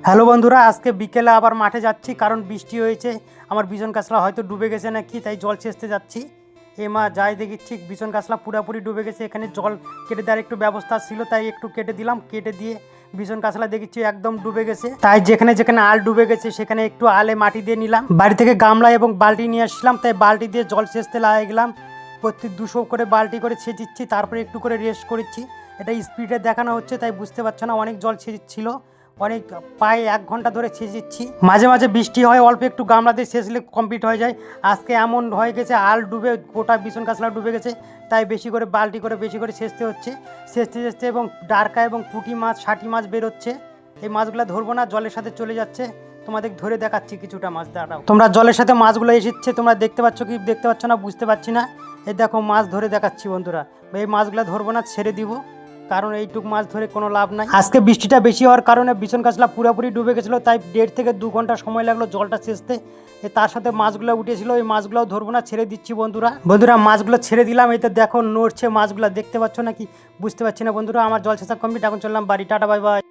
Hello বন্ধুরা, আজকে বিকেলে আবার মাঠে যাচ্ছি কারণ বৃষ্টি হয়েছে। আমার বিজন কাসলা হয়তো ডুবে গেছে নাকি, তাই জল ছেঁচতে যাচ্ছি। যাই দেখি ঠিক বিজন কাসলা পুরোপুরি ডুবে গেছে। এখানে জল কেটে দেওয়ার একটু ব্যবস্থা ছিল, তাই একটু কেটে দিলাম। কেটে দিয়ে বিজন কাসলা দেখেছি একদম ডুবে গেছে, তাই যেখানে যেখানে আল ডুবে গেছে সেখানে একটু আলে মাটি দিয়ে নিলাম। বাড়ি থেকে গামলা এবং বালতি নিয়ে আসলাম, তাই বালতি দিয়ে জল ছেঁচতে লাগিয়ে গেলাম। প্রত্যেক 200 করে বালতি করে ছেঁচিচ্ছি, তারপরে একটু করে রেস্ট করেছি। এটা স্পিডে দেখানো হচ্ছে, তাই বুঝতে পারছো না, অনেক জল ছেঁচিচ্ছিল। অনেক প্রায় 1 ঘন্টা ধরে ছেঁচিচ্ছি। মাঝে মাঝে বৃষ্টি হয়, অল্প একটু গামলা দিয়ে ছেঁচলে কমপ্লিট হয়ে যায়। আজকে এমন হয়ে গেছে, আল ডুবে গোটা বিছন কাসলা ডুবে গেছে, তাই বেশি করে বালতি করে বেশি করে ছেঁচতে হচ্ছে। ছেঁচতে ছেঁচতে এবং ডারকা এবং পুঁটি মাছ, ষাটি মাছ বেরোচ্ছে। এই মাছগুলো ধরবো না, জলের সাথে চলে যাচ্ছে। তোমাদের ধরে দেখাচ্ছি কিছুটা মাছ, দাঁড়াও। তোমরা জলের সাথে মাছগুলো এসেছে, তোমরা দেখতে পাচ্ছ কি দেখতে পাচ্ছ না বুঝতে পারছি না। এই দেখো মাছ ধরে দেখাচ্ছি বন্ধুরা। এই মাছগুলো ধরবো না, ছেড়ে দিব, কারণ এইটুক মাছ ধরে কোনো লাভ নাই। আজকে বৃষ্টিটা বেশি হওয়ার কারণে বিছন কাসলা পুরোপুরি ডুবে গেছিলো, তাই 1.5 থেকে 2 ঘন্টা সময় লাগলো জলটা ছেঁচতে। তার সাথে মাছগুলো উঠেছিল, এই মাছগুলোও ধরবো না, ছেড়ে দিচ্ছি বন্ধুরা। মাছগুলো ছেড়ে দিলাম, এতে দেখো নড়ছে মাছগুলো, দেখতে পাচ্ছ নাকি বুঝতে পারছি না বন্ধুরা। আমার জল ছেঁচা কমপ্লিট, এখন চললাম বাড়ি। Tata, bye bye.